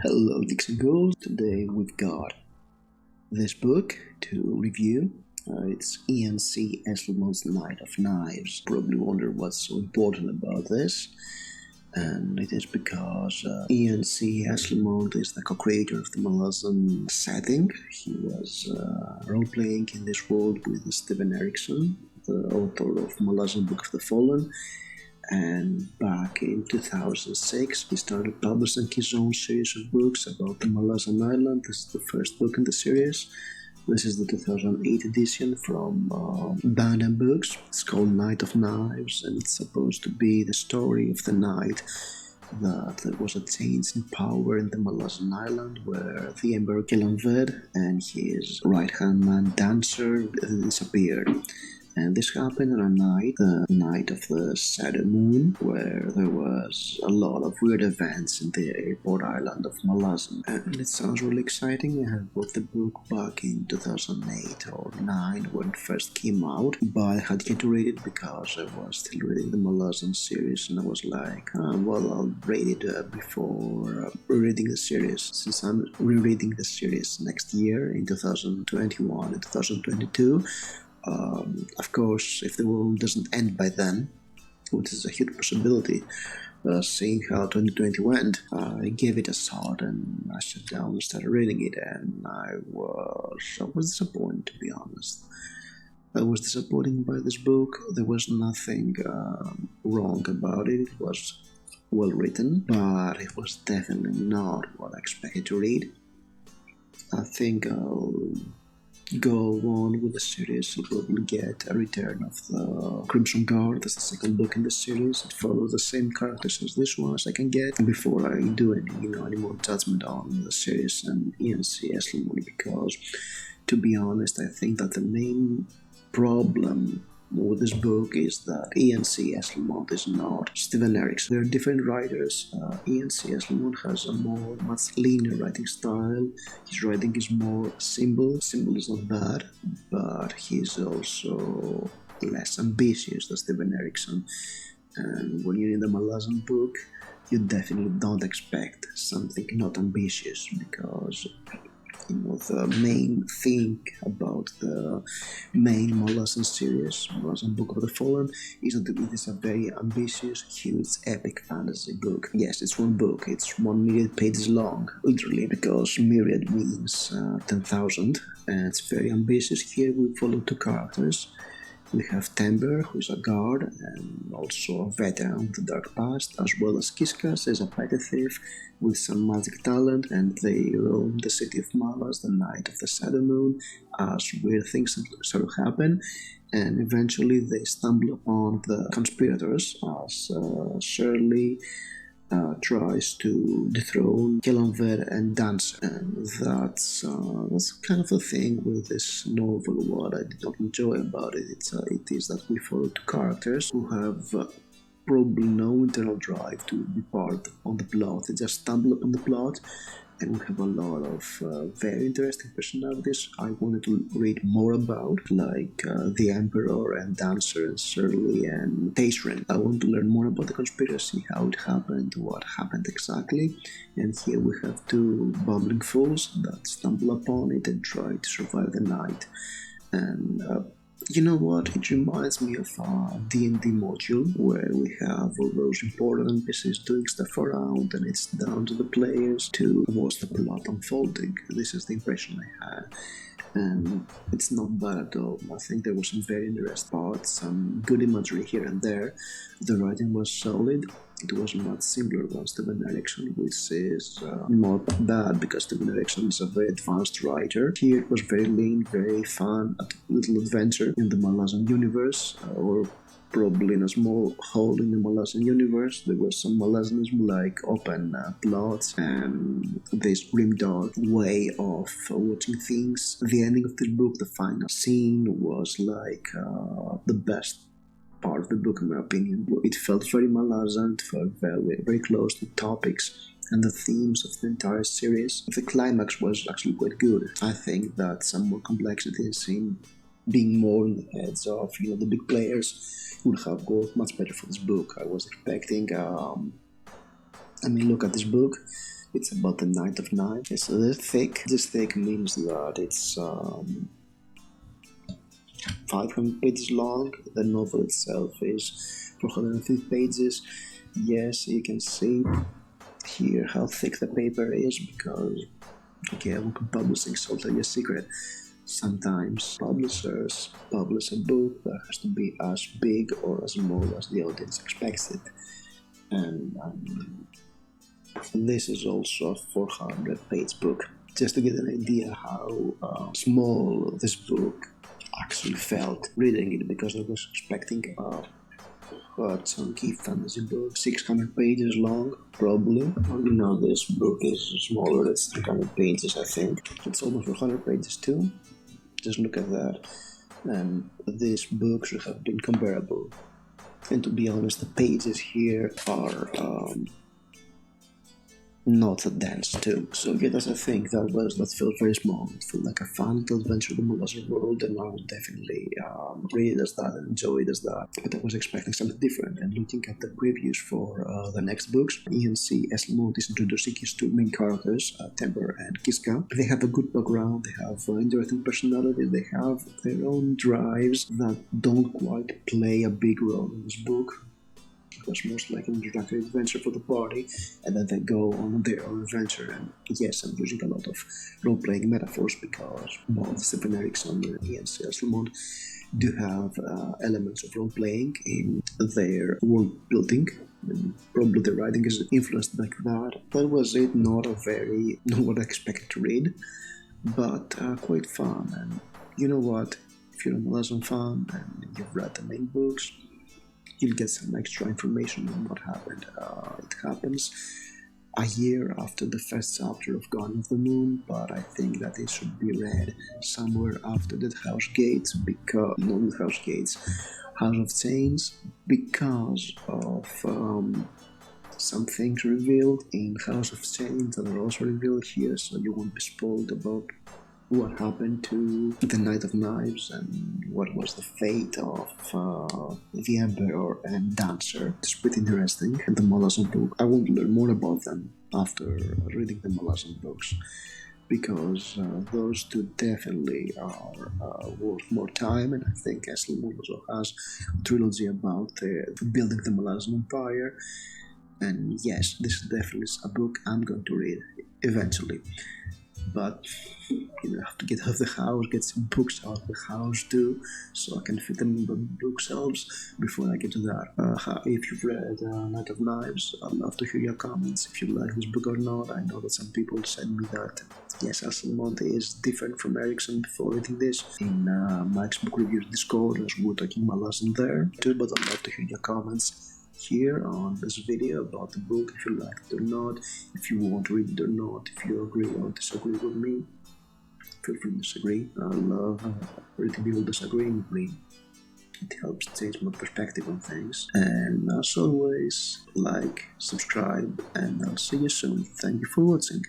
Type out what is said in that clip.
Hello, Dixon Girls. Today we've got this book to review. It's Ian C Esslemont's Knight of Knives. Probably wonder what's so important about this, and it is because Ian C Esslemont is the co-creator of the Malazan setting. He was role-playing in this world with Stephen Erikson, the author of Malazan Book of the Fallen. And back in 2006, he started publishing his own series of books about the Malazan Island. This is the first book in the series. This is the 2008 edition from Banda Books. It's called Knight of Knives, and it's supposed to be the story of the knight that there was a change in power in the Malazan Island, where the Emperor Kilanved and his right-hand man Dancer disappeared. And this happened on a night, the night of the shadow moon, where there was a lot of weird events in the airport island of Malazan. And it sounds really exciting. I had bought the book back in 2008 or 9 when it first came out, but I had yet to read it because I was still reading the Malazan series, and I was like, I'll read it before reading the series, since I'm rereading the series next year in 2021 and 2022. Of course, if the world doesn't end by then, which is a huge possibility, seeing how 2020 went, I gave it a shot and I sat down and started reading it, and I was disappointed, to be honest. I was disappointed by this book. There was nothing wrong about it. It was well written, but it was definitely not what I expected to read. I think I'll go on with the series. You'll probably get a return of the Crimson Guard. That's the second book in the series. It follows the same characters as this one as I can get before I do any more judgment on the series and Ian C Esslemont, because to be honest, I think that the main problem with this book is that Ian C Esslemont is not Stephen Erikson. There are different writers. Ian C Esslemont has a much leaner writing style. His writing is more simple. Simple is not bad, but he's also less ambitious than Stephen Erikson. And when you read the Malazan book, you definitely don't expect something not ambitious, because the main thing about the main Malazan series, Malazan Book of the Fallen, is that it is a very ambitious, huge, epic fantasy book. Yes, it's one book. It's 1 million pages long, literally, because myriad means 10,000, and it's very ambitious. Here we follow two characters. We have Timber, who is a guard and also a veteran of the Dark Past, as well as Kiskas as a petty thief with some magic talent, and they roam the city of Malaz the night of the shadow moon as weird things sort of happen, and eventually they stumble upon the conspirators as Shirley tries to dethrone Kilanved and Dancer. And that's kind of the thing with this novel. What I did not enjoy about it, it is that we follow two characters who have probably no internal drive to be part on the plot. They just stumble upon the plot, and we have a lot of very interesting personalities I wanted to read more about, like the Emperor and Dancer and Shirley and Taisrin. I want to learn more about the conspiracy, how it happened, what happened exactly, and here we have two bumbling fools that stumble upon it and try to survive the night. And you know what? It reminds me of a D&D module where we have all those important NPCs doing stuff around, and it's down to the players to watch the plot unfolding. This is the impression I had, and it's not bad at all. I think there were some very interesting parts, some good imagery here and there. The writing was solid. It was much simpler than Stephen Erikson, which is not bad because Stephen Erikson is a very advanced writer. Here it was very lean, very fun, a little adventure in the Malazan universe, or probably in a small hole in the Malazan universe. There was some Malazanism, like open plots and this grimdark way of watching things. The ending of this book, the final scene, was like the best part of the book, in my opinion. It felt very Malazan, it felt very, very close to topics and the themes of the entire series. The climax was actually quite good. I think that some more complexity in being more in the heads of the big players would have worked much better for this book. I was expecting look at this book. It's about the Knight of Knives. It's a little thick. This thick means that it's 500 pages long. The novel itself is 450 pages. Yes, you can see here how thick the paper is because, okay, I won't be publishing, so I'll tell you a secret. Sometimes publishers publish a book that has to be as big or as small as the audience expects it. And this is also a 400-page book. Just to get an idea how small this book actually felt reading it, because I was expecting a chunky fantasy book, 600 pages long, probably. You know, this book is smaller, it's 300 pages, I think. It's almost 400 pages too. Just look at that. And these books have been comparable. And to be honest, the pages here are not that dense too. So yeah, that's a thing that felt very small. It felt like a fun little adventure in the Malazan world, and I would definitely read it as that and enjoy it as that. But I was expecting something different, and looking at the previews for the next books, Ian C Esslemont is introducing his two main characters, Temper and Kiska. They have a good background, they have interesting personalities, they have their own drives that don't quite play a big role in this book. It was most like an introductory adventure for the party, and then they go on their own adventure. And yes, I'm using a lot of role-playing metaphors because both Stephen Erikson and Ian C Esslemont do have elements of role-playing in their world building. And probably the writing is influenced like that. That was it, not what I expected to read, but quite fun. And you know what? If you're a Malazan fan and you've read the main books, you'll get some extra information on what happened. It happens a year after the first chapter of Garden of the Moon, but I think that it should be read somewhere after that House Gates, because not House Gates, House of Chains, because of some things revealed in House of Chains that are also revealed here, so you won't be spoiled about what happened to the Knight of Knives and what was the fate of the Emperor and Dancer. It's pretty interesting. And the Malazan book, I want to learn more about them after reading the Malazan books, because those two definitely are worth more time. And I think Esslemont also has a trilogy about building the Malazan Empire. And yes, this is definitely a book I'm going to read eventually. But I have to get out of the house, get some books out of the house too, so I can fit them in the bookshelves before I get to that. If you've read Knight of Knives, I'd love to hear your comments if you like this book or not. I know that some people said me that yes, Esslemont is different from Erikson before reading this. In Mike's Book Reviews Discord, as we're talking Malazan there too, but I'd love to hear your comments here on this video about the book, if you like it or not, if you want to read it or not, if you agree or disagree with me. Feel free to disagree. I love reading people disagreeing with me. It helps change my perspective on things. And as always, like, subscribe, and I'll see you soon. Thank you for watching.